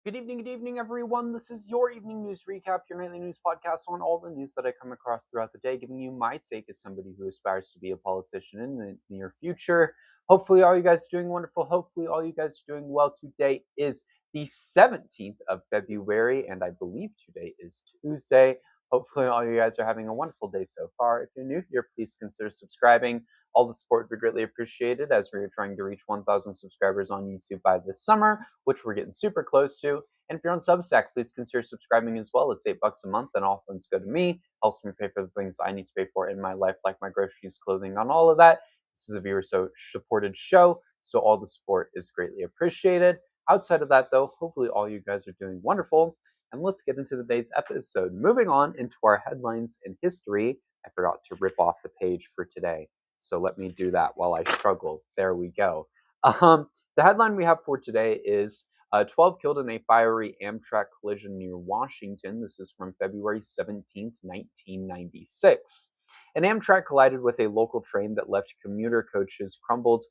Good evening, everyone. This is your evening news recap, your nightly news podcast on all the news that I come across throughout the day, giving you my take as somebody who aspires to be a politician in the near future. Hopefully, all you guys are doing wonderful. Hopefully, all you guys are doing well. Today is the 17th of February, and I believe today is Tuesday. Hopefully, all you guys are having a wonderful day so far. If you're new here, please consider subscribing. All the support would be greatly appreciated as we are trying to reach 1,000 subscribers on YouTube by this summer, which we're getting super close to. And if you're on Substack, please consider subscribing as well. It's $8 a month, and all funds go to me. Helps me pay for the things I need to pay for in my life, like my groceries, clothing, on all of that. This is a viewer-supported show, so all the support is greatly appreciated. Outside of that, though, hopefully all you guys are doing wonderful. And let's get into today's episode. Moving on into our headlines in history. I forgot to rip off the page for today, so let me do that while I struggle. There we go. The headline we have for today is 12 killed in a fiery Amtrak collision near Washington. This is from February 17th, 1996. An Amtrak collided with a local train that left commuter coaches crumbled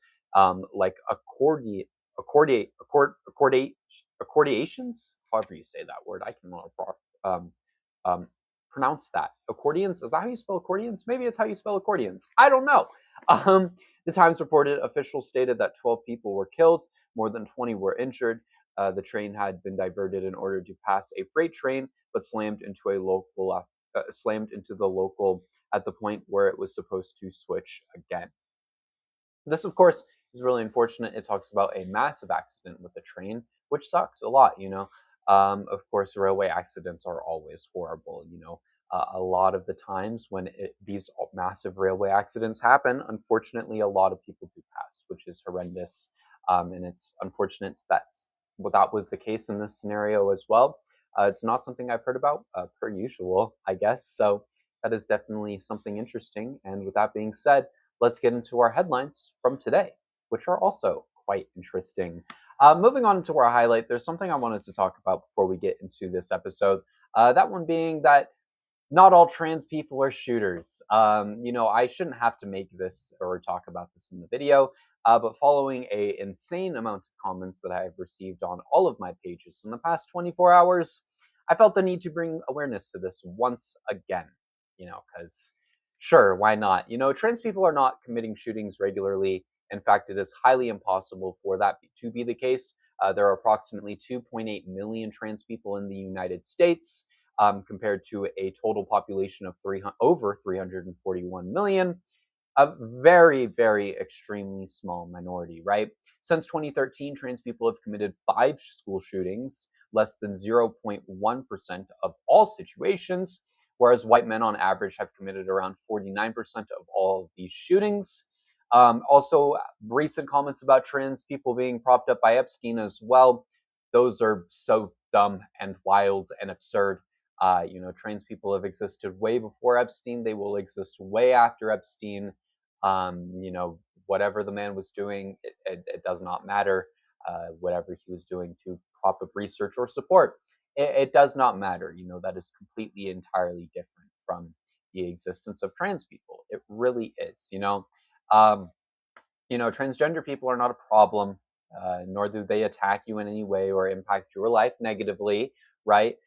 like accordiations, however you say that word. I cannot um, pronounce that. Accordions? Is that how you spell accordions? Maybe it's how you spell accordions. I don't know. The Times reported officials stated that 12 people were killed, more than 20 were injured. The train had been diverted in order to pass a freight train, but slammed into the local at the point where it was supposed to switch again. This, of course, is really unfortunate. It talks about a massive accident with the train, which sucks a lot, Of course, railway accidents are always horrible, A lot of the times when these massive railway accidents happen, unfortunately, a lot of people do pass, which is horrendous. And it's unfortunate that was the case in this scenario as well. It's not something I've heard about, per usual, I guess. So that is definitely something interesting. And with that being said, let's get into our headlines from today, which are also quite interesting. Moving on to our highlight, there's something I wanted to talk about before we get into this episode. That one being that not all trans people are shooters. I shouldn't have to make this or talk about this in the video, but following an insane amount of comments that I have received on all of my pages in the past 24 hours, I felt the need to bring awareness to this once again, because sure, why not? Trans people are not committing shootings regularly. In fact, it is highly impossible for that to be the case. There are approximately 2.8 million trans people in the United States, compared to a total population of over 341 million. A very, very extremely small minority, right? Since 2013, trans people have committed 5 school shootings, less than 0.1% of all situations, whereas white men on average have committed around 49% of all of these shootings. Also, recent comments about trans people being propped up by Epstein as well. Those are so dumb and wild and absurd. Trans people have existed way before Epstein. They will exist way after Epstein. Whatever the man was doing, it does not matter. Whatever he was doing to prop up research or support, it does not matter. That is completely entirely different from the existence of trans people. It really is. Transgender people are not a problem, nor do they attack you in any way or impact your life negatively, right?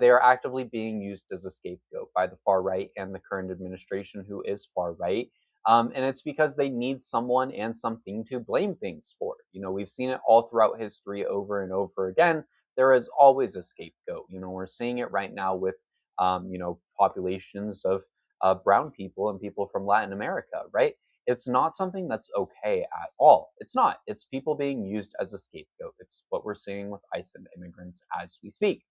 They are actively being used as a scapegoat by the far right and the current administration, who is far right. And it's because they need someone and something to blame things for. We've seen it all throughout history over and over again. There is always a scapegoat. We're seeing it right now with, populations of brown people and people from Latin America, right? It's not something that's okay at all. It's not. It's people being used as a scapegoat. It's what we're seeing with ICE and immigrants as we speak.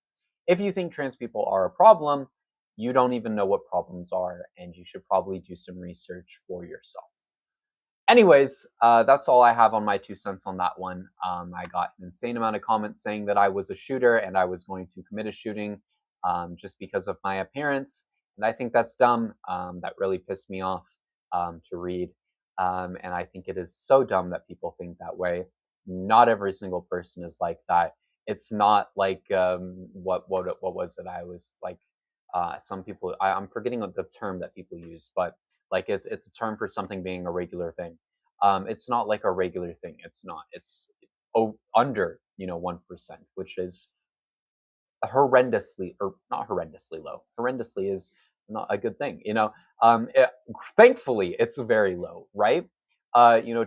If you think trans people are a problem, you don't even know what problems are, and you should probably do some research for yourself. Anyways, that's all I have on my 2 cents on that one. I got an insane amount of comments saying that I was a shooter and I was going to commit a shooting just because of my appearance. And I think that's dumb. That really pissed me off to read. And I think it is so dumb that people think that way. Not every single person is like that. It's not like what was it? I was like some people. I'm forgetting the term that people use, but like it's a term for something being a regular thing. It's not like a regular thing. It's not. It's under 1%, which is horrendously, or not horrendously low. Horrendously is not a good thing, thankfully, it's very low, right?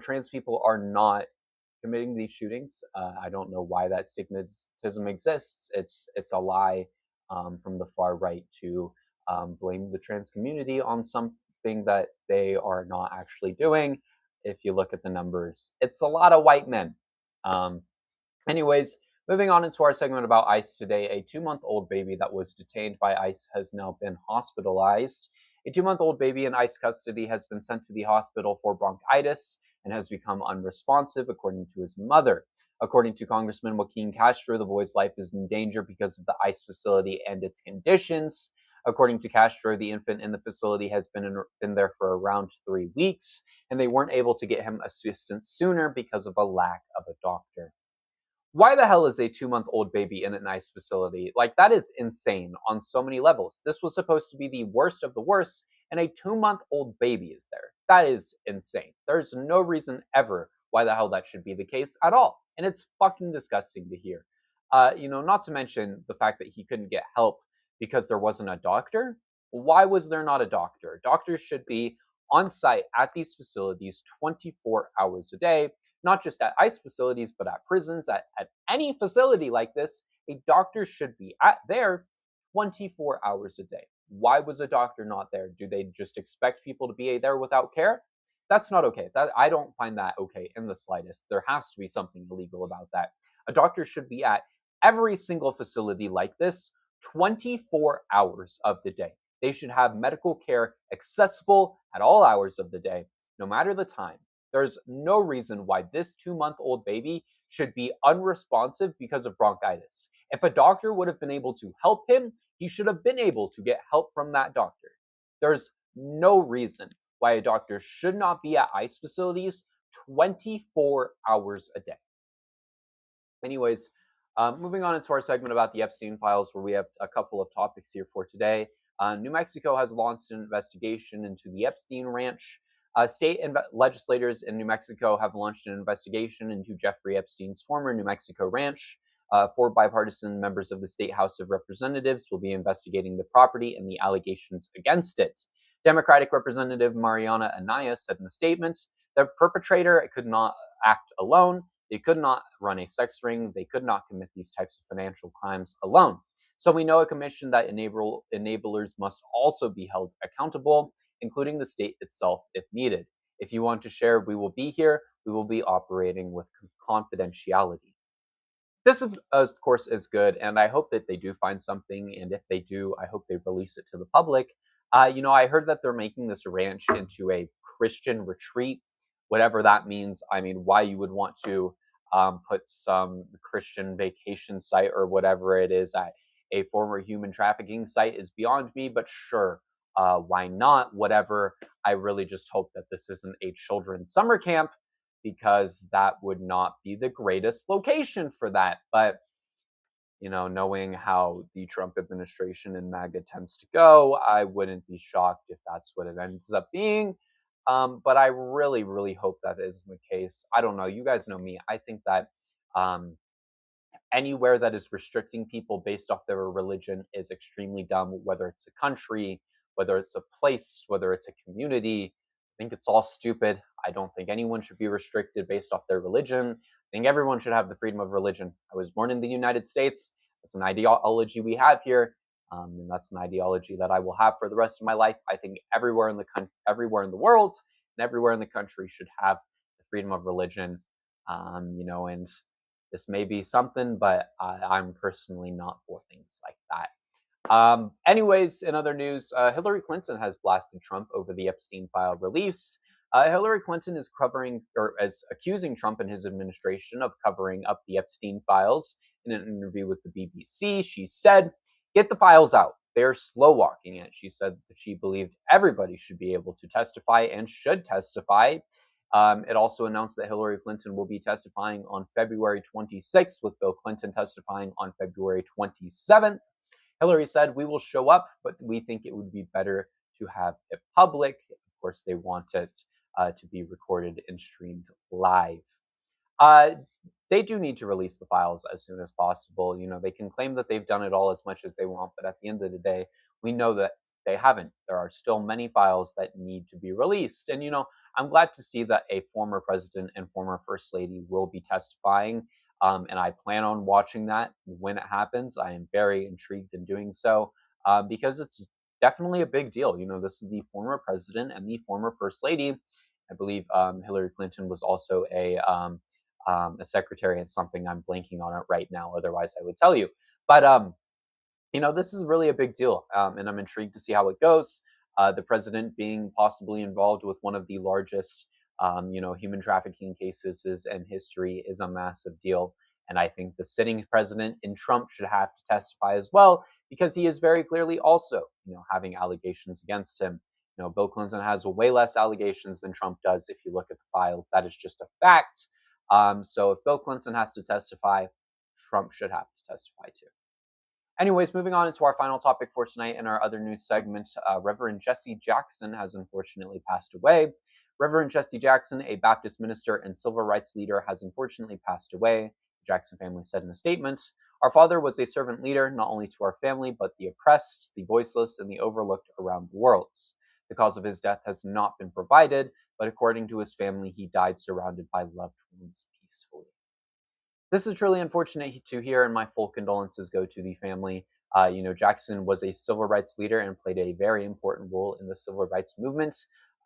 Trans people are not committing these shootings. I don't know why that stigmatism exists. It's a lie from the far right to blame the trans community on something that they are not actually doing. If you look at the numbers, it's a lot of white men. Um, Anyways, moving on into our segment about ICE today, a 2-month-old baby that was detained by ICE has now been hospitalized. A 2-month-old baby in ICE custody has been sent to the hospital for bronchitis and has become unresponsive, according to his mother. According to Congressman Joaquin Castro, the boy's life is in danger because of the ICE facility and its conditions. According to Castro, the infant in the facility has been there for around 3 weeks, and they weren't able to get him assistance sooner because of a lack of a doctor. Why the hell is a 2-month-old baby in a nice facility? Like, that is insane on so many levels. This was supposed to be the worst of the worst, and a 2-month-old baby is there. That is insane. There's no reason ever why the hell that should be the case at all. And it's fucking disgusting to hear. Not to mention the fact that he couldn't get help because there wasn't a doctor. Why was there not a doctor? Doctors should be on site at these facilities 24 hours a day, not just at ICE facilities, but at prisons, at any facility like this. A doctor should be there 24 hours a day. Why was a doctor not there? Do they just expect people to be there without care? That's not okay. I don't find that okay in the slightest. There has to be something illegal about that. A doctor should be at every single facility like this 24 hours of the day. They should have medical care accessible at all hours of the day, no matter the time. There's no reason why this 2-month-old baby should be unresponsive because of bronchitis. If a doctor would have been able to help him, he should have been able to get help from that doctor. There's no reason why a doctor should not be at ICE facilities 24 hours a day. Anyways, moving on into our segment about the Epstein files, where we have a couple of topics here for today. New Mexico has launched an investigation into the Epstein Ranch. State legislators in New Mexico have launched an investigation into Jeffrey Epstein's former New Mexico ranch. 4 bipartisan members of the State House of Representatives will be investigating the property and the allegations against it. Democratic Representative Mariana Anaya said in a statement, the perpetrator could not act alone. They could not run a sex ring. They could not commit these types of financial crimes alone. So we know a commission that enablers must also be held accountable, including the state itself if needed. If you want to share, we will be here. We will be operating with confidentiality. This, of course, is good, and I hope that they do find something, and if they do, I hope they release it to the public. I heard that they're making this ranch into a Christian retreat, whatever that means. I mean, why you would want to put some Christian vacation site or whatever it is at a former human trafficking site is beyond me, but sure, why not? Whatever. I really just hope that this isn't a children's summer camp, because that would not be the greatest location for that. But, knowing how the Trump administration and MAGA tends to go, I wouldn't be shocked if that's what it ends up being. But I really, really hope that isn't the case. I don't know. You guys know me. I think that anywhere that is restricting people based off their religion is extremely dumb, whether it's a country, whether it's a place, whether it's a community. I think it's all stupid. I don't think anyone should be restricted based off their religion. I think everyone should have the freedom of religion. I was born in the United States. That's an ideology we have here, and that's an ideology that I will have for the rest of my life. I think everywhere in the world, and everywhere in the country should have the freedom of religion. And this may be something, but I'm personally not for things like that. Anyways, in other news, Hillary Clinton has blasted Trump over the Epstein file release. Hillary Clinton is accusing Trump and his administration of covering up the Epstein files. In an interview with the BBC, she said, "Get the files out. They're slow walking it." She said that she believed everybody should be able to testify and should testify. It also announced that Hillary Clinton will be testifying on February 26th, with Bill Clinton testifying on February 27th. Hillary said, "We will show up, but we think it would be better to have it public." Of course, they want it to be recorded and streamed live. Uh, they do need to release the files as soon as possible. They can claim that they've done it all as much as they want, but at the end of the day, we know that they haven't. There are still many files that need to be released. And, I'm glad to see that a former president and former first lady will be testifying. And I plan on watching that when it happens. I am very intrigued in doing so because it's definitely a big deal. This is the former president and the former first lady. I believe Hillary Clinton was also a secretary. It's something I'm blanking on it right now. Otherwise, I would tell you. But this is really a big deal, and I'm intrigued to see how it goes. The president being possibly involved with one of the largest, human trafficking cases in history is a massive deal. And I think the sitting president in Trump should have to testify as well, because he is very clearly also, having allegations against him. Bill Clinton has way less allegations than Trump does. If you look at the files, that is just a fact. So if Bill Clinton has to testify, Trump should have to testify too. Anyways, moving on into our final topic for tonight in our other news segment, Reverend Jesse Jackson has unfortunately passed away. Reverend Jesse Jackson, a Baptist minister and civil rights leader, has unfortunately passed away. The Jackson family said in a statement, "Our father was a servant leader, not only to our family, but the oppressed, the voiceless, and the overlooked around the world. The cause of his death has not been provided, but according to his family, he died surrounded by loved ones peacefully." This is truly unfortunate to hear, and my full condolences go to the family. Jackson was a civil rights leader and played a very important role in the civil rights movement.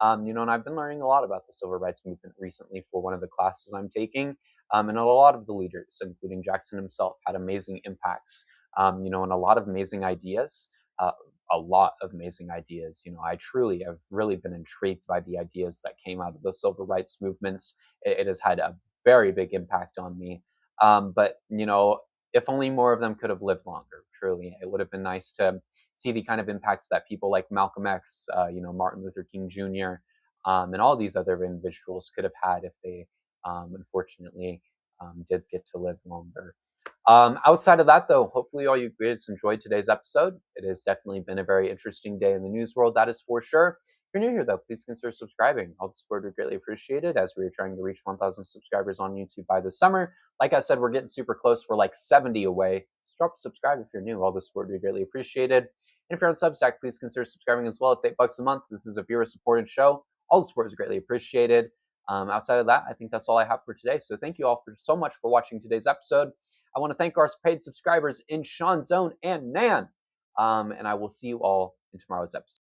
And I've been learning a lot about the civil rights movement recently for one of the classes I'm taking. And a lot of the leaders, including Jackson himself, had amazing impacts, and a lot of amazing ideas. Uh, a lot of amazing ideas. I truly have really been intrigued by the ideas that came out of the civil rights movements. It has had a very big impact on me. But if only more of them could have lived longer. Truly, it would have been nice to see the kind of impacts that people like Malcolm X, Martin Luther King Jr., and all these other individuals could have had if they, unfortunately, did get to live longer. Outside of that, though, hopefully all you guys enjoyed today's episode. It has definitely been a very interesting day in the news world, that is for sure. If you're new here, though, please consider subscribing. All the support would greatly appreciated as we are trying to reach 1,000 subscribers on YouTube by this summer. Like I said, we're getting super close. We're like 70 away. So drop a subscribe if you're new. All the support would be greatly appreciated. And if you're on Substack, please consider subscribing as well. It's $8 a month. This is a viewer-supported show. All the support is greatly appreciated. Outside of that, I think that's all I have for today. So thank you all so much for watching today's episode. I want to thank our paid subscribers in Sean Zone and Nan. And I will see you all in tomorrow's episode.